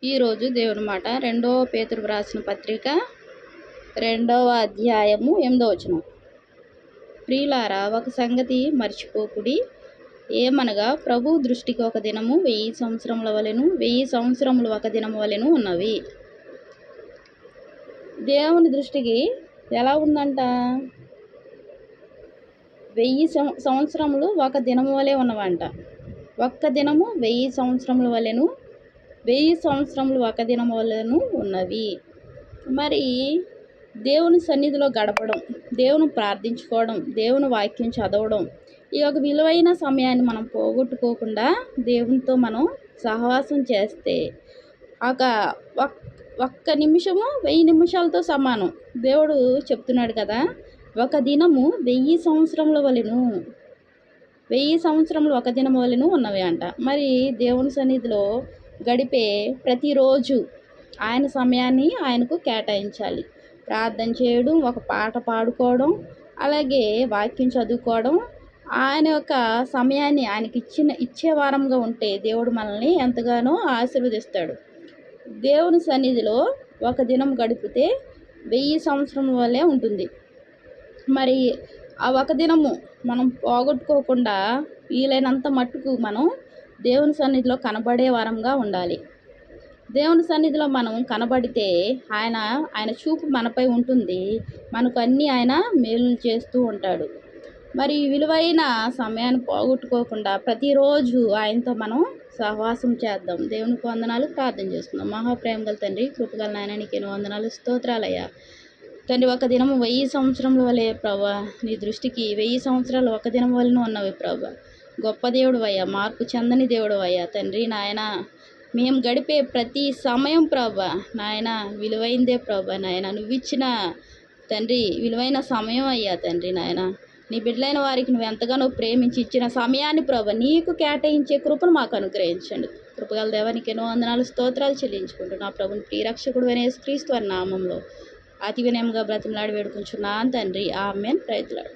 ఈరోజు దేవుని మాట పేతురు వ్రాసిన పత్రిక 2వ అధ్యాయము 8వ వచనం. ప్రియులారా, ఒక సంగతి మర్చిపోకుడి, ఏమనగా ప్రభు దృష్టికి ఒక దినము 1000 సంవత్సరముల వలెను, 1000 సంవత్సరములు ఒక దినము వలెను ఉన్నవి. దేవుని దృష్టికి ఎలా ఉందంట? 1000 సంవత్సరములు ఒక దినము వలె ఉన్నవంట. ఒక్క దినము 1000 సంవత్సరముల వలెను, 1000 సంవత్సరములు ఒక దినం వలెను ఉన్నవి. మరి దేవుని సన్నిధిలో గడపడం, దేవుని ప్రార్థించుకోవడం, దేవుని వాక్యం చదవడం, ఈ యొక్క విలువైన సమయాన్ని మనం పోగొట్టుకోకుండా దేవునితో మనం సహవాసం చేస్తే ఒక్క నిమిషము 1000 నిమిషాలతో సమానం. దేవుడు చెప్తున్నాడు కదా, ఒక దినము 1000 సంవత్సరముల వలెను, 1000 సంవత్సరములు ఒక దినం వలెను ఉన్నవి అంట. మరి దేవుని సన్నిధిలో గడిపే ప్రతిరోజు ఆయన సమయాన్ని ఆయనకు కేటాయించాలి. ప్రార్థన చేయడం, ఒక పాట పాడుకోవడం, అలాగే వాక్యం చదువుకోవడం, ఆయన యొక్క సమయాన్ని ఆయనకి ఇచ్చే వారంగా ఉంటే దేవుడు మనల్ని ఎంతగానో ఆశీర్వదిస్తాడు. దేవుని సన్నిధిలో ఒక దినం గడిపితే 1000 సంవత్సరం వల్లే ఉంటుంది. మరి ఆ ఒక దినము మనం పోగొట్టుకోకుండా వీలైనంత మట్టుకు మనం దేవుని సన్నిధిలో కనబడే వారంగా ఉండాలి. దేవుని సన్నిధిలో మనం కనబడితే ఆయన చూపు మనపై ఉంటుంది. మనకు అన్నీ ఆయన మేలులు చేస్తూ ఉంటాడు. మరి విలువైన సమయాన్ని పోగొట్టుకోకుండా ప్రతిరోజు ఆయనతో మనం సహవాసం చేద్దాం. దేవునికి వందనాలు. ప్రార్థన చేస్తున్నాం. మహాప్రేమ గల తండ్రి, కృపగల నాయన, నీకు ఎన్నో వందనాలు, స్తోత్రాలయ్యా తండ్రి. ఒక దినము 1000 సంవత్సరముల వలె ప్రభా, నీ దృష్టికి 1000 సంవత్సరాలు ఒక దినం వలన ఉన్నవి ప్రభా. గొప్ప దేవుడు అయ్యా, మార్పు చెందని దేవుడు అయ్యా తండ్రి. నాయన, మేము గడిపే ప్రతి సమయం ప్రభా నాయన విలువైందే ప్రభా నాయన. నువ్వు ఇచ్చిన తండ్రి విలువైన సమయం అయ్యా తండ్రి. నాయన, నీ బిడ్డలైన వారికి నువ్వు ఎంతగానో ప్రేమించి ఇచ్చిన సమయాన్ని ప్రభా నీకు కేటాయించే కృపను మాకు అనుగ్రహించండి. కృపగల దేవానికి ఎన్నో వందనాలు, స్తోత్రాలు చెల్లించుకుంటూ నా ప్రభుని ప్రియరక్షకుడు అయిన యేసుక్రీస్తు వారి నామంలో అతి వినయంగా బ్రతిమలాడి వేడుకుంటున్నాను తండ్రి. ఆమేన్. ప్రైజ్లార్డ్.